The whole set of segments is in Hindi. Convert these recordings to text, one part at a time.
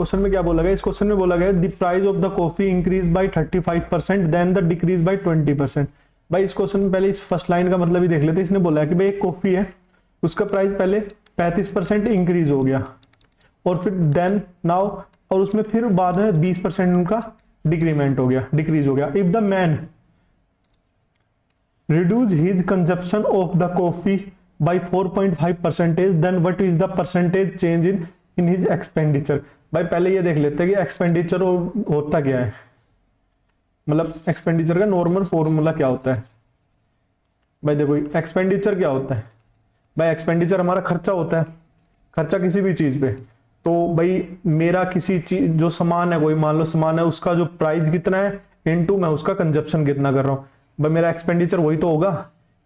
क्वेश्चन में क्या बोला गया, इस क्वेश्चन में बोला गया the price of the coffee increase by 35% then the decrease by 20%। भाई इस क्वेश्चन में पहले इस फर्स्ट लाइन का मतलब ही देख लेते हैं। इसने बोला है कि भाई एक कॉफी है, उसका प्राइस पहले 35% इंक्रीज हो गया और फिर देन नाउ, और उसमें फिर बाद में 20% उनका डिक्रीमेंट हो गया, डिक्रीज हो गया। If the man reduce his consumption of the coffee by 4.5%, then what is the percentage change in his expenditure। भाई पहले ये देख लेते हैं कि एक्सपेंडिचर होता क्या है, मतलब एक्सपेंडिचर का नॉर्मल फॉर्मूला क्या होता है। भाई देखो एक्सपेंडिचर क्या होता है, भाई एक्सपेंडिचर हमारा खर्चा होता है, खर्चा किसी भी चीज पे। तो भाई मेरा किसी चीज जो सामान है, कोई मान लो सामान है, उसका जो प्राइस कितना है इनटू मैं उसका कंजप्शन कितना कर रहा हूँ। भाई मेरा एक्सपेंडिचर वही तो होगा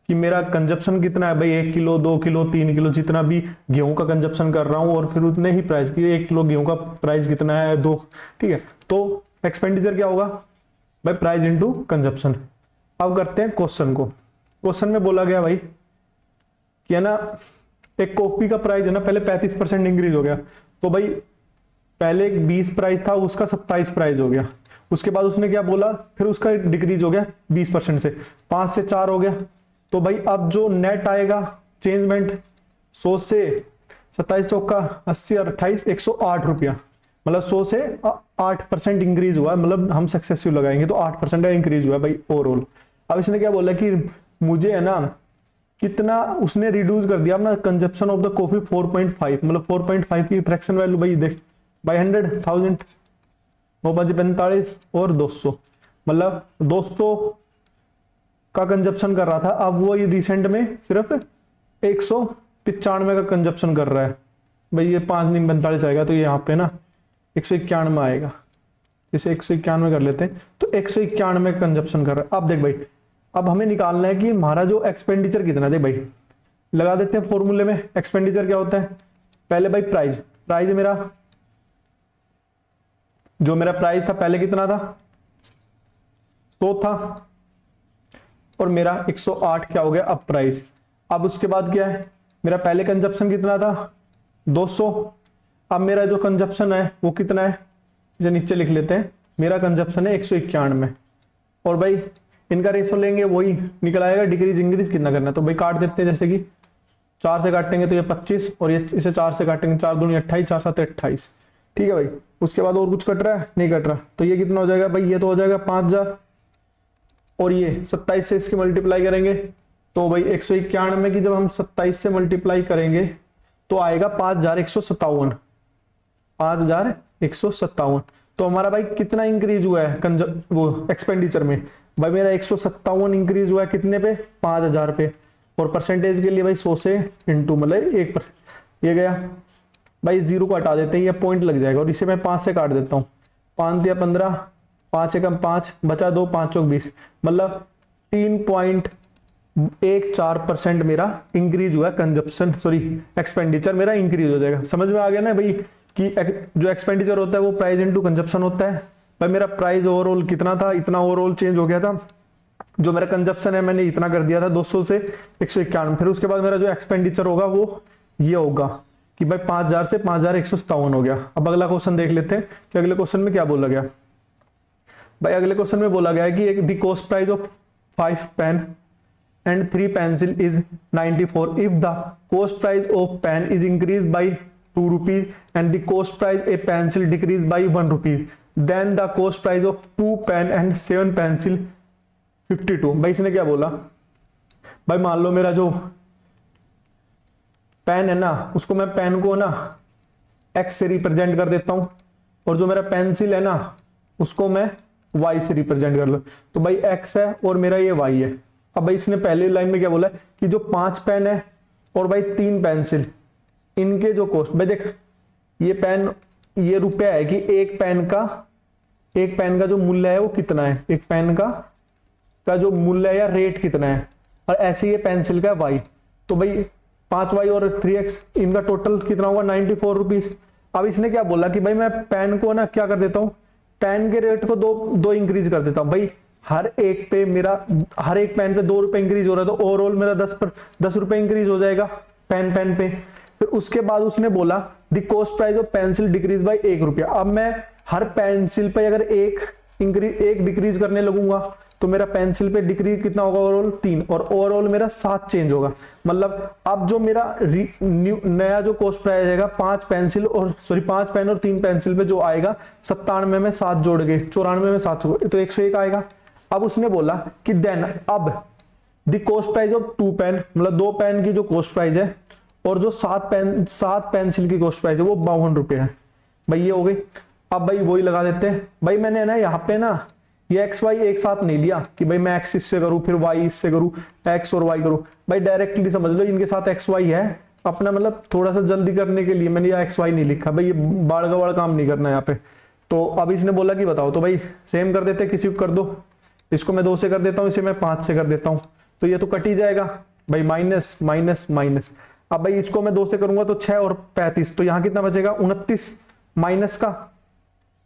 कि मेरा कंजप्शन कितना है, भाई 1 किलो 2 किलो 3 किलो जितना भी गेहूं का कंजप्शन कर रहा हूं और फिर उतने ही प्राइस की 1 किलो गेहूं का प्राइस कितना है 2, ठीक है। तो एक्सपेंडिचर क्या होगा भाई, प्राइस इनटू कंजप्शन। अब करते हैं क्वेश्चन को। क्वेश्चन में बोला गया भाई कि है ना एक कॉफी का प्राइस है ना पहले 35% इंक्रीज हो गया, तो भाई पहले 20 प्राइस था उसका 27 प्राइस हो गया। उसके बाद उसने क्या बोला, फिर उसका डिक्रीज हो गया 20% से 5 से 4 हो गया। तो भाई अब जो नेट आएगा चेंजमेंट 100 से 27 चौका 80 और 28 108 रुपया, मतलब 100 से 8% इंक्रीज हुआ, मतलब हम सक्सेसिव लगाएंगे तो 8% इंक्रीज हुआ भाई ओवरऑल। अब इसने क्या बोला कि मुझे है ना कितना उसने रिड्यूस कर दिया अपना कंजप्शन ऑफ द कॉफी 4.5, मतलब 4.5 की फ्रैक्शन वैल्यू भाई देख बाई 100,000 45 और 200, मतलब 200 का कंजप्शन कर रहा था। अब वो ये रिसेंट में सिर्फ 195 का कंजप्शन कर रहा है। भाई ये 5 दिन 45 आएगा तो ये यहाँ पे ना 191 आएगा, इसे 191 कर लेते हैं तो 191 का कंजप्शन कर रहा है। अब देख भाई अब हमें निकालना है कि हमारा जो एक्सपेंडिचर कितना है। देख भाई लगा देते हैं फॉर्मूले में। एक्सपेंडिचर क्या होता है, पहले भाई प्राइस, प्राइस मेरा जो मेरा प्राइस था पहले कितना था 100 था और मेरा 108 क्या हो गया अब प्राइस। अब उसके बाद क्या है, मेरा पहले कंजप्शन कितना था 200, अब मेरा जो कंजप्शन है वो कितना है, इसे नीचे लिख लेते हैं। मेरा कंजप्शन है 191 और भाई इनका रेशो लेंगे वही निकल आएगा। डिक्रीज इंक्रीज कितना करना है तो भाई काट देते हैं, जैसे कि 4 से काटेंगे तो ये 25 और ये इसे 4 से काटेंगे 4 दूनी 28 4 7 28, ठीक है भाई। उसके बाद और कुछ कट रहा है नहीं कट रहा, तो ये कितना हो जाएगा भाई, ये तो हो जाएगा 5000 और ये 27 से इसकी मल्टीप्लाई करेंगे तो भाई 191 की जब हम 27 से मल्टीप्लाई करेंगे तो आएगा 5157, 5157। तो हमारा भाई कितना इंक्रीज हुआ है वो एक्सपेंडिचर में, भाई मेरा 157 इंक्रीज हुआ है कितने पे 5000 पे। और परसेंटेज के लिए भाई 100 से इंटू मतलब 1 पर ये गया भाई, 0 को हटा देते हैं, ये पॉइंट लग जाएगा और इसे मैं 5 से काट देता हूँ। 5 दिया 15, 5 एकम 5 बचा 2, 5 चौक 20, मतलब 3.14% मेरा इंक्रीज हुआ कंजप्शन, सॉरी एक्सपेंडिचर मेरा इंक्रीज हो जाएगा। समझ में आ गया ना भाई कि जो एक्सपेंडिचर होता है वो प्राइस इनटू कंजप्शन होता है। भाई मेरा प्राइस ओवरऑल कितना था, इतना ओवरऑल चेंज हो गया था। जो मेरा कंजप्शन है मैंने इतना कर दिया था 200 से 191, फिर उसके बाद मेरा जो एक्सपेंडिचर होगा वो ये होगा कि भाई 5000 से 5157 हो गया। अब अगला क्वेश्चन देख लेते हैं कि अगले क्वेश्चन में क्या बोला गया। भाई अगले क्वेश्चन में बोला गया है कि the cost price of 5 pen and 3 pencil is 94 if the cost price of pen is increase by 2 rupees and the cost price a pencil decrease by 1 rupees, then the cost price of 2 pen and 7 pencil 52। भाई इसने क्या बोला, भाई मान लो मेरा जो पेन है ना उसको मैं पेन को ना x से रिप्रेजेंट कर देता हूं और जो मेरा पेंसिल है ना उसको मैं y से रिप्रेजेंट कर लो, तो भाई x है और मेरा ये y है। अब भाई इसने पहली लाइन में क्या बोला है कि जो 5 पेन है और भाई 3 पेंसिल इनके जो कॉस्ट, भाई देख ये पेन ये रुपया है कि एक पेन का जो मूल्य है वो कितना है, एक पेन का जो मूल्य है या रेट कितना है, और ऐसे ये पेंसिल का y, तो भाई 5y और 3x इनका टोटल कितना होगा 94 रुपीज। अब इसने क्या बोला कि भाई मैं पेन को ना क्या कर देता हूं, पेन के रेट को दो इंक्रीज कर देता हूं। भाई हर एक पेन पे 2 रुपए इंक्रीज हो रहा है तो ओवरऑल मेरा 10 रुपए इंक्रीज हो जाएगा पेन पे। फिर उसके बाद उसने बोला the cost price of pencil decrease by 1 रुपया। अब मैं हर पेंसिल पे अगर एक डिक्रीज करने लगूंगा तो मेरा पेंसिल पे डिक्रीज कितना होगा, ओवरऑल 3, और ओवरऑल मेरा 7 चेंज होगा। मतलब अब जो मेरा नया जो कॉस्ट प्राइस आएगा 5 पेंसिल और 5 पेन और 3 पेंसिल पे जो आएगा 97 में 7 जोड़ के 94 में 7 तो 101 आएगा। अब उसने बोला कि देन अब the cost price of 2 pen, मतलब 2 पेन की जो कॉस्ट प्राइस है और जो 7 पेंसिल की कॉस्ट प्राइस है वो 52 रुपए है। भाई ये हो गई। अब भाई वही लगा देते हैं। भाई मैंने ना यहाँ पे ना ये एक्स वाई एक साथ नहीं लिया कि भाई मैं एक्स इससे करूं फिर वाई इससे करूं, एक्स और वाई करूं। भाई डायरेक्टली समझ लो इनके साथ एक्स वाई है अपना, मतलब थोड़ा सा जल्दी करने के लिए मैंने ये एक्स वाई नहीं लिखा। भाई ये बाड़ का बाड़ काम नहीं करना यहाँ पे। तो अब इसने बोला कि बताओ, तो भाई सेम कर देते, किसी को कर दो, इसको मैं 2 से कर देता हूँ, इसे मैं 5 से कर देता हूँ, तो ये तो कट ही जाएगा भाई, माइनस माइनस माइनस। अब भाई इसको मैं 2 से करूंगा तो 6 और 35, तो यहाँ कितना बचेगा 29 माइनस का,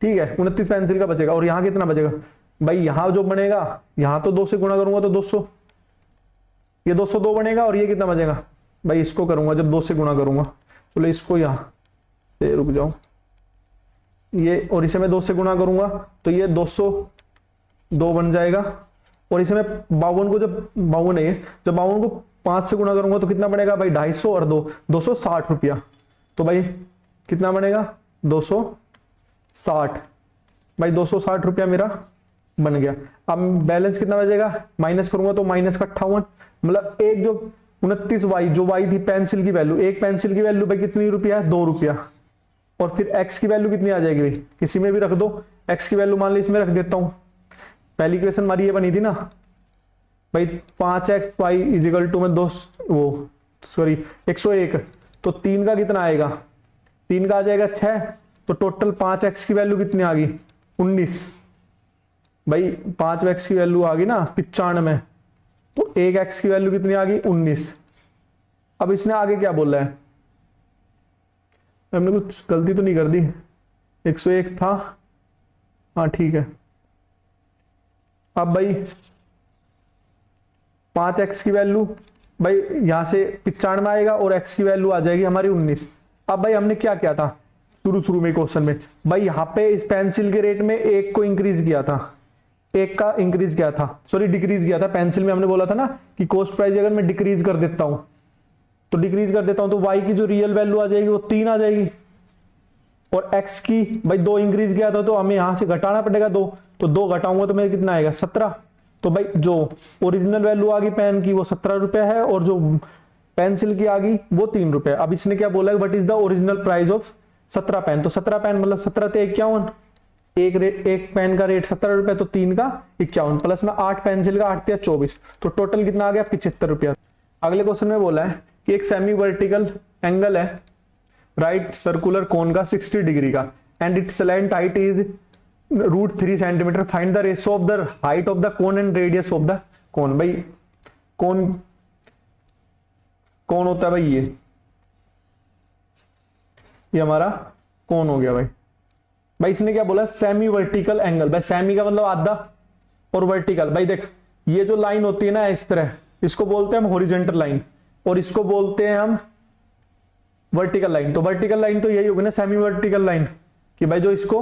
ठीक है 29 पेंसिल का बचेगा। और यहाँ कितना बचेगा भाई, यहाँ जो बनेगा यहाँ तो 2 से गुणा करूंगा तो 200, ये 202 बनेगा। और ये कितना बचेगा भाई, इसको करूंगा जब 2 से गुणा करूंगा, चलो इसको यहाँ से रुक जाऊं, ये और इसे मैं 2 से गुणा करूंगा तो ये 202 बन जाएगा। और इसे मैं 52 को जब 52 है, जब 52 को 5 से गुणा करूंगा तो कितना बनेगा भाई 250 और 260 रुपया। तो भाई कितना बनेगा 260, भाई 260 रुपया मेरा बन गया। अब बैलेंस कितना बचेगा, माइनस करूंगा तो माइनस का 58, मतलब एक जो 29 वाई जो वाई थी पेंसिल की वैल्यू, एक पेंसिल की वैल्यू भाई कितनी रुपया है 2 रुपया। और फिर एक्स की वैल्यू कितनी आ जाएगी भाई, किसी में भी रख दो, एक्स की वैल्यू मान ली इसमें रख देता हूं। पहली इक्वेशन हमारी ये बनी थी ना भाई 5x वाई इजिकल टू में 101, तो 3 का कितना आएगा, 3 का आ जाएगा 6, तो टोटल 5x की वैल्यू कितनी आ गई 19। भाई 5x की वैल्यू आ गई ना 95, तो 1x की वैल्यू कितनी आ गई 19। अब इसने आगे क्या बोला है, हमने कुछ गलती तो नहीं कर दी, 101 था, हाँ ठीक है। अब भाई 5x की वैल्यू भाई यहां से 95 आएगा और x की वैल्यू आ जाएगी हमारी 19। अब भाई हमने क्या किया था शुरू में क्वेश्चन में, भाई यहां पे इस पेंसिल के रेट में एक को इंक्रीज किया था, एक का इंक्रीज किया था, सॉरी डिक्रीज किया था। पेंसिल में हमने बोला था ना कि कॉस्ट प्राइस अगर मैं डिक्रीज कर देता हूं तो y की जो रियल वैल्यू आ जाएगी वो 3 आ जाएगी, और x की भाई 2 इंक्रीज किया था तो हमें यहां से घटाना पड़ेगा 2, तो 2 घटाऊंगा तो मेरे कितना आएगा 17। तो भाई जो ओरिजिनल वैल्यू आ गई पेन की वो 17 रुपए है और जो पेंसिल की आ गई वो 3 रुपए। अब इसने क्या बोला है, what is the original price of 17 pen, तो 17 पेन मतलब 17 ते 51, एक पेन का रेट 17 रुपए, तो 3 का 51 प्लस में 8 पेंसिल का 8 ते 24, तो टोटल कितना आ गया 75 रुपया। अगले क्वेश्चन में बोला है कि एक सेमी वर्टिकल एंगल है राइट सर्कुलर कोन का 60 डिग्री का and it's slant height is √3 centimetre, find the ratio of the height of the cone and radius of the cone. भाई कौन होता है भाई, ये हमारा कौन हो गया भाई इसने क्या बोला सेमी वर्टिकल एंगल, भाई सेमी का मतलब आधा और वर्टिकल, भाई देख ये जो लाइन होती है ना इस तरह, इसको बोलते हैं हम हॉरिजॉन्टल लाइन और इसको बोलते हैं हम वर्टिकल लाइन। तो वर्टिकल लाइन तो यही होगी ना सेमी वर्टिकल लाइन, कि भाई जो इसको,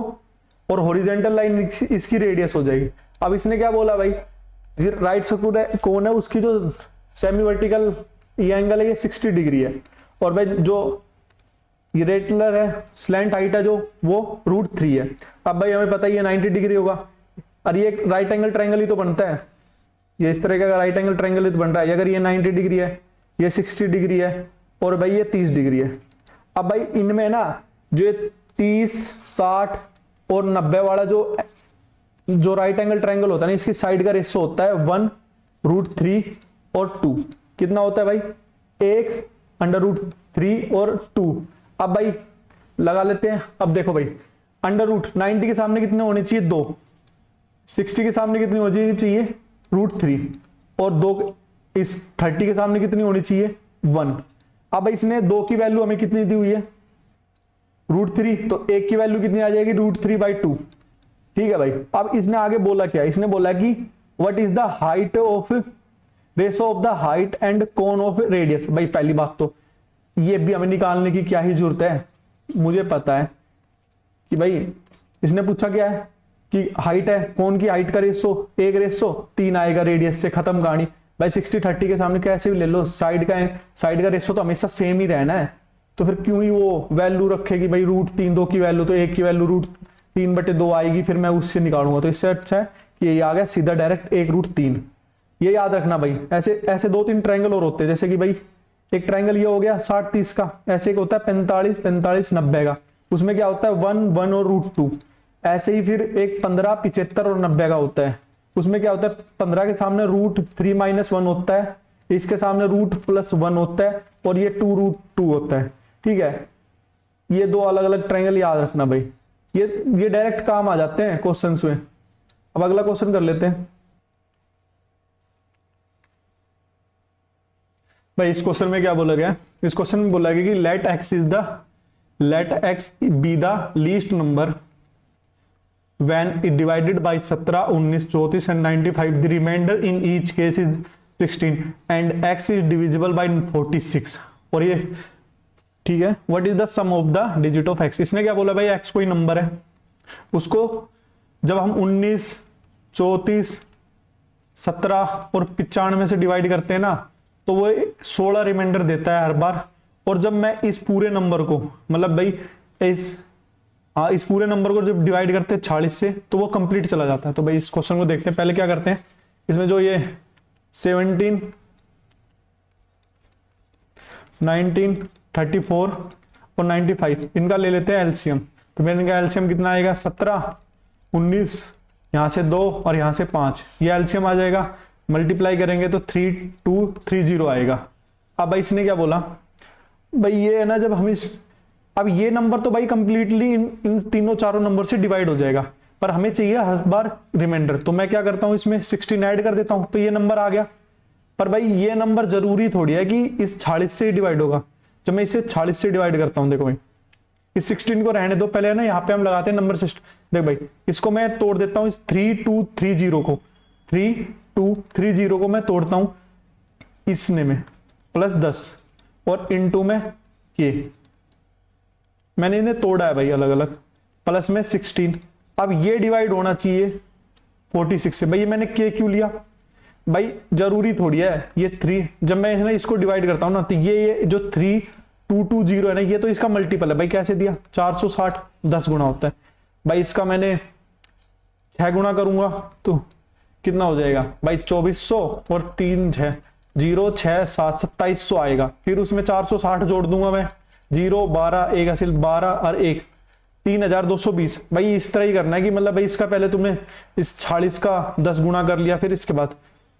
और हॉरिजॉन्टल लाइन इसकी रेडियस हो जाएगी। अब इसने क्या बोला भाई, राइट सर्कुलर कोन है उसकी जो सेमी वर्टिकल ये एंगल है ये 60 डिग्री है, और भाई जो ये रेगुलर है स्लैंट हाइट है जो वो √3 है। अब भाई हमें पता ही है 90 डिग्री होगा, और ये राइट एंगल ट्रायंगल ही तो बनता है, ये इस तरह का राइट एंगल ट्रायंगल ही तो बन रहा है। अगर ये 90 डिग्री है, ये 60 डिग्री है और भाई ये 30 डिग्री है। अब भाई इनमें ना जो 30, 60 और 90 वाला जो राइट एंगल ट्रायंगल होता है ना, इसकी साइड का रेशियो होता है 1 √3 और 2। कितना होता है भाई 1 √3 और 2। अब भाई लगा लेते हैं। अब देखो भाई √90 के सामने कितने होने चाहिए 2, 60 के सामने कितनी होनी चाहिए √3 और 2 इस 30 के सामने कितनी होनी चाहिए 1। अब भाई इसने 2 की वैल्यू हमें कितनी दी हुई है √3, तो 1 की वैल्यू कितनी आ जाएगी √3/2। ठीक है भाई। अब इसने आगे बोला क्या, इसने बोला कि what is the height of ratio of the height and cone of radius. भाई पहली बात तो ये भी हमें निकालने की क्या ही जरूरत है, मुझे पता है कि भाई इसने पूछा क्या है कि हाइट है, कौन की हाइट का रेशो 1:3 आएगा, रेडियस से खत्म कहानी। भाई 60-30 के सामने कैसे भी ले लो, साइड का रेशो तो हमेशा सेम ही रहना है, तो फिर क्यों ही वो वैल्यू रखेगी भाई √3, 2 की वैल्यू तो 1 की वैल्यू √3/2 आएगी, फिर मैं उससे निकालूंगा। तो इससे अच्छा है कि ये आ गया सीधा डायरेक्ट 1√3। ये याद रखना भाई। ऐसे ऐसे 2-3 ट्रायंगल और होते हैं, जैसे कि भाई एक ट्रायंगल ये हो गया 60-30 का, ऐसे एक होता है 45-45-90 का, उसमें क्या होता है 1 और √2। ऐसे ही फिर एक 15-75 और 90 का होता है, उसमें क्या होता है 15 के सामने √3-1 होता है, इसके सामने √+1 होता है, और ये 2√2 होता है। ठीक है, ये 2 अलग अलग ट्रायंगल याद रखना भाई, ये डायरेक्ट काम आ जाते हैं क्वेश्चंस में। अब अगला क्वेश्चन कर लेते हैं भाई। इस क्वेश्चन में क्या बोला गया, इस क्वेश्चन में बोला गया कि let x be the least number when it divided by 17, 19, 34 and 95, the remainder in each case is 16 and x is divisible by 46। और ये ठीक है, what is the sum of the digit of x। इसने क्या बोला भाई, x कोई नंबर है, उसको जब हम 19, 34, 17 और 95 से डिवाइड करते हैं ना, तो वो 16 रिमाइंडर देता है हर बार। और जब मैं इस पूरे नंबर को, मतलब भाई इस पूरे नंबर को जब डिवाइड करते हैं 46 से, तो वो कंप्लीट चला जाता है। तो भाई इस क्वेश्चन को देखते हैं। पहले क्या करते हैं, इसमें जो ये 17, 19, 34 और 95 इनका ले लेते हैं एलसीएम। तो मेरे इनका एलसीएम कितना आएगा, 17, 19, यहां से 2 और यहां से 5, ये एलसीएम आ जाएगा। मल्टीप्लाई करेंगे तो 3230 आएगा। अब भाई इसने क्या बोला, भाई ये है ना, जब हम अब ये नंबर तो भाई कंप्लीटली इन तीनों चारों नंबर से डिवाइड हो जाएगा, पर हमें चाहिए हर बार रिमाइंडर। तो मैं क्या करता हूं, इसमें 16 ऐड कर देता हूं, तो ये नंबर आ गया। पर भाई ये नंबर जरूरी थोड़ी है कि इस 46 से डिवाइड होगा। जब मैं इसे 46 से डिवाइड करता हूं, देखो भाई इस 16 को रहने दो, पहले ना यहाँ पे हम लगाते हैं नंबर सिस्टम। देख भाई इसको मैं तोड़ देता हूं, इस 3230 को 3230 को मैं तोड़ता हूं इसने में +10 और इनटू में के, मैंने इन्हें तोड़ा है भाई अलग अलग, प्लस में 16। अब ये डिवाइड होना चाहिए 46 से। भाई ये मैंने के क्यों लिया, भाई जरूरी थोड़ी है ये 3, जब मैं ना इसको डिवाइड करता हूं ना, तो ये जो 3220 है ना, ये तो इसका मल्टीपल है। भाई कैसे दिया, 460 10 गुना होता है। भाई इसका मैंने 6 गुना करूंगा तो कितना हो जाएगा भाई, 2400 और 3 6 0 6 7 2700 आएगा। फिर उसमें 460 जोड़ दूंगा मैं, 0 12 1 हासिल 12 और 1 3220। भाई इस तरह ही करना है कि मतलब भाई इसका पहले तुमने इस 46 का 10 गुना कर लिया, फिर इसके बाद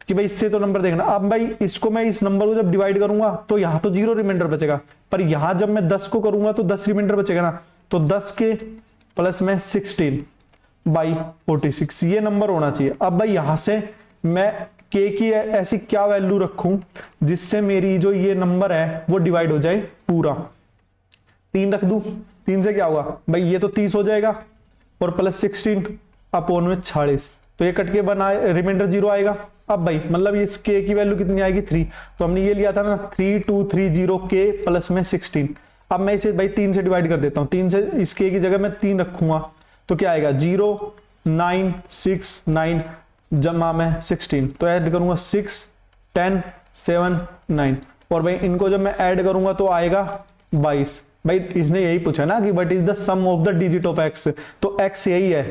कि भाई इससे तो नंबर देखना। अब भाई इसको मैं इस नंबर को जब डिवाइड करूंगा तो यहां तो 0 रिमाइंडर बचेगा, पर यहां जब मैं 10 को करूंगा तो 10 रिमाइंडर बचेगा ना, तो 10 के प्लस में 16/46 ये नंबर होना चाहिए। अब भाई यहां से मैं के की ऐसी क्या वैल्यू रखूं जिससे मेरी जो ये नंबर है वो डिवाइड हो जाए पूरा। 3 रख दूं, 3 से क्या होगा भाई, ये तो 30 हो जाएगा और प्लस 16 अपॉन में 46, तो ये कट के बना रिमाइंडर 0 आएगा। अब भाई मतलब इस के की वैल्यू कितनी आएगी 3, तो हमने ये लिया था ना 3230 के प्लस में 16। अब मैं इसे भाई 3 से डिवाइड कर देता हूं, 3 से इस के की जगह मैं 3 रखूंगा तो क्या आएगा 0969 जमा में 16, तो ऐड करूंगा 6 10 7 9, और भाई इनको जब मैं ऐड करूंगा तो आएगा 22। भाई इसने यही पूछा ना कि what is the sum of the digit of x, तो एक्स यही है।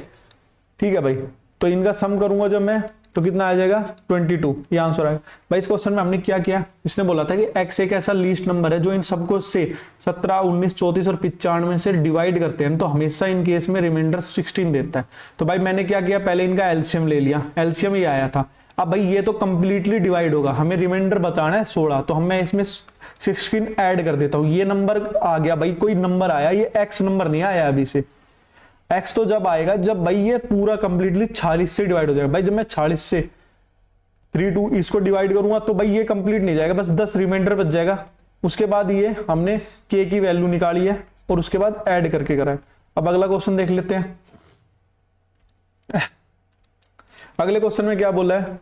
ठीक है भाई, तो इनका सम करूंगा जब मैं तो कितना आ जाएगा 22, ये आंसर आएगा। भाई इस क्वेश्चन में हमने क्या किया, इसने बोला था कि x एक ऐसा लीस्ट नंबर है जो इन सबको से 17, 19, 34 और 95 से डिवाइड करते हैं, तो हमेशा इन केस में रिमाइंडर 16 देता है। तो भाई मैंने क्या किया, पहले इनका एलसीएम ले लिया, एलसीएम ही आया था। अब भाई ये तो कंप्लीटली डिवाइड होगा, हमें रिमाइंडर बचाना है 16, तो मैं इसमें 16 ऐड कर देता हूं। ये नंबर आ गया भाई, कोई नंबर आया, ये x नंबर नहीं आया अभी से। x तो जब आएगा जब भाई ये पूरा कंप्लीटली 46 से डिवाइड हो जाएगा। भाई जब मैं 46 से 32 इसको डिवाइड करूंगा तो भाई ये कंप्लीट नहीं जाएगा, बस 10 रिमाइंडर बच जाएगा। उसके बाद ये हमने k की वैल्यू निकाली है और उसके बाद ऐड करके करा है। अब अगला क्वेश्चन देख लेते हैं। अगले क्वेश्चन में क्या बोला है,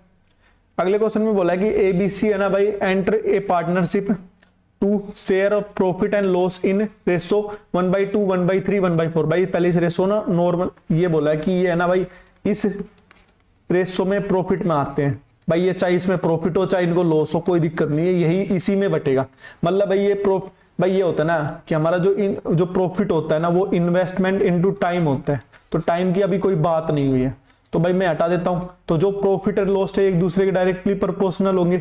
अगले क्वेश्चन में बोला है कि ABC है ना भाई, enter a partnership to share of profit and loss in ratio 1/2, 1/3, 1/4। भाई पहले इस रेशो ना नॉर्मल ये बोला है कि ये है ना भाई इस रेशो में प्रॉफिट में आते हैं भाई, ये चाहे इसमें प्रॉफिट हो चाहे इनको लॉस हो कोई दिक्कत नहीं है, यही इसी में बटेगा। मतलब भाई ये भाई ये होता है ना कि हमारा जो प्रॉफिट होता है ना वो इन्वेस्टमेंट इनटू टाइम होता है, तो टाइम की अभी कोई बात नहीं हुई है, तो भाई मैं हटा देता हूं। तो जो प्रॉफिट और लॉस है एक दूसरे के डायरेक्टली प्रोपोर्शनल होंगे,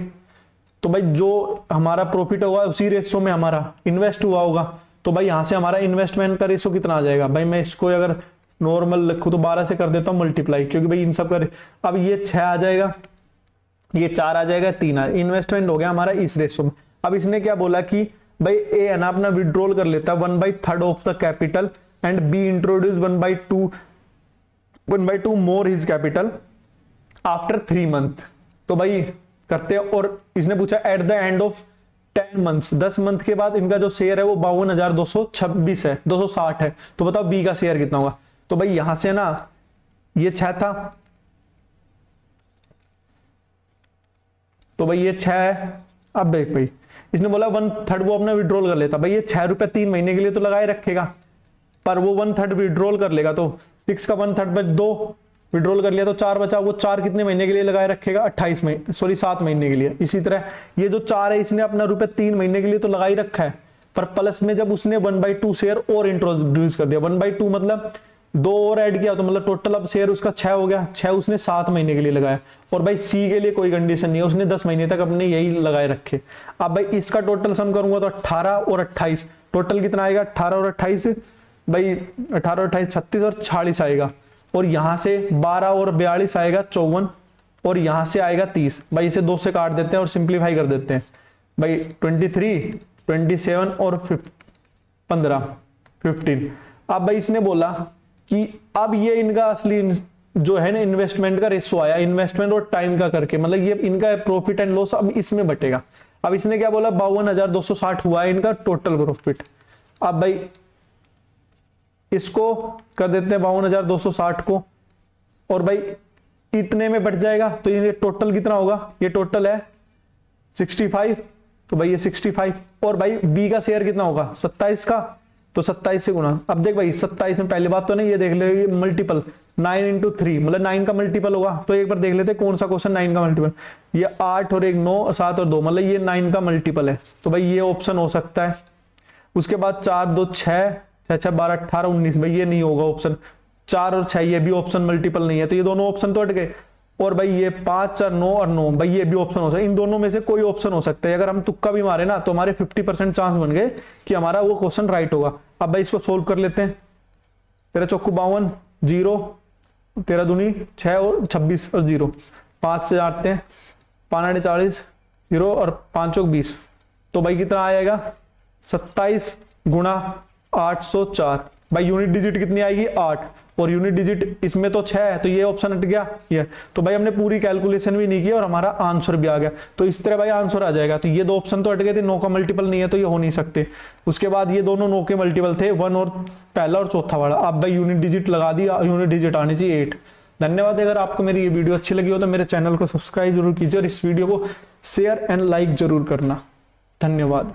तो भाई जो हमारा प्रॉफिट होगा उसी रेशो में हमारा इन्वेस्ट हुआ होगा, तो भाई यहां से हमारा इन्वेस्टमेंट का रेशो कितना आ जाएगा। भाई मैं इसको अगर नॉर्मल रखूं तो 12 से कर देता हूं मल्टीप्लाई, क्योंकि भाई इन सब का अब ये 6 आ जाएगा, ये 4 आ जाएगा, 3 आ, इन्वेस्टमेंट हो गया हमारा इस रेशो में। अब इसने क्या बोला कि भाई ए है ना अपना विड्रॉल कर लेता है 1/3 of the capital and be introduce 1/2 more his capital after 3 month. तो भाई करते हैं, और इसने पूछा at the end of 10 months, 10 month के बाद इनका जो शेयर है वो 52,226 है, 260 है, तो बताओ बी का शेयर कितना होगा। तो भाई यहां से ना ये 6 था, तो भाई ये 6 है। अब देख भाई इसने बोला 1/3 वो अपना विड्रॉल कर लेता, भाई ये 6 रुपए 3 महीने के लिए तो लगाए रखेगा, पर वो 1/3 विड्रॉल कर लेगा, तो 6 का 1/3 बच 2 विड्रॉल कर लिया तो 4 बचा, वो 4 कितने महीने के लिए लगाए रखेगा 28 महीने, सॉरी 7 महीने के लिए। इसी तरह ये जो 4 है इसने अपना रुपए 3 महीने के लिए तो लगा ही रखा है, पर प्लस में जब उसने 1/2 शेयर और इंट्रोड्यूस कर दिया, 1/2 मतलब 2 और ऐड किया, तो मतलब टोटल अब शेयर उसका 6 हो गया, 6 उसने 7 महीने के लिए लगाया। और भाई सी के लिए कोई कंडीशन नहीं है, उसने 10 महीने तक अपने यही लगाए रखे। अब भाई इसका टोटल सम करूंगा तो 18 और 28 टोटल कितना आएगा, 18 और 28 भाई 18 और 28 36 और 46 आएगा, और यहां से 12 और 42 आएगा 54, और यहां से आएगा 30। भाई इसे 2 से काट देते हैं और सिंप्लीफाई कर देते हैं, भाई 23, 27 और 15। अब भाई इसने बोला कि अब ये इनका असली जो है ना इन्वेस्टमेंट का रेशो आया, इन्वेस्टमेंट और टाइम का करके, मतलब ये इनका प्रॉफिट एंड लॉस अब इसमें बटेगा। अब इसने क्या बोला 52,260 हुआ है इनका टोटल प्रॉफिट। अब भाई इसको कर देते हैं 52,260 को, और भाई इतने में बट जाएगा, तो ये टोटल कितना होगा, ये टोटल है 65, तो भाई ये 65, और भाई बी का शेयर कितना होगा 27 का, तो 27 से गुना। अब देख भाई 27 में पहली बात तो नहीं, ये देख ले मल्टीपल 9 × 3 मतलब 9 का मल्टीपल होगा, तो एक बार देख लेते कौन सा क्वेश्चन 9 का मल्टीपल, ये 8 और 1 9 7 और 2 मतलब ये 9 का मल्टीपल है, तो भाई ये ऑप्शन हो सकता है। उसके बाद 4 2 6 6 6 12 18 19, भाई ये नहीं होगा ऑप्शन, 4 और 6 ये भी ऑप्शन मल्टीपल नहीं है, तो ये दोनों ऑप्शन तो हट गए। और भाई ये 5 4 9 और 9, भाई ये भी ऑप्शन हो सकता है, इन दोनों में से कोई ऑप्शन हो सकता है। अगर हम तुक्का भी मारे ना तो हमारे 50% चांस बन गए कि हमारा वो क्वेश्चन राइट होगा। अब भाई इसको सोल्व कर लेते हैं, तेरा चौकू 52 0, तेरा दूनी 6 और 26 और 0, 5 से आते हैं 5 40 0 और 5 चौक 20, तो भाई कितना आएगा 27 गुणा 804। भाई यूनिट डिजिट कितनी आएगी 8, और यूनिट डिजिट इसमें तो 6 है, तो ये ऑप्शन हट गया ये, तो भाई हमने पूरी कैलकुलेशन भी नहीं की और हमारा आंसर भी आ गया। तो इस तरह भाई आंसर आ जाएगा। तो ये 2 ऑप्शन तो हट गए थे, 9 का मल्टीपल नहीं है तो ये हो नहीं सकते। उसके बाद ये दोनों 9 के मल्टीपल थे, 1 और पहला और चौथा वाला। अब भाई यूनिट डिजिट लगा दी, यूनिट डिजिट आनी चाहिए 8। धन्यवाद। अगर आपको मेरी ये वीडियो अच्छी लगी हो तो मेरे चैनल को सब्सक्राइब जरूर कीजिए और इस वीडियो को शेयर एंड लाइक जरूर करना। धन्यवाद।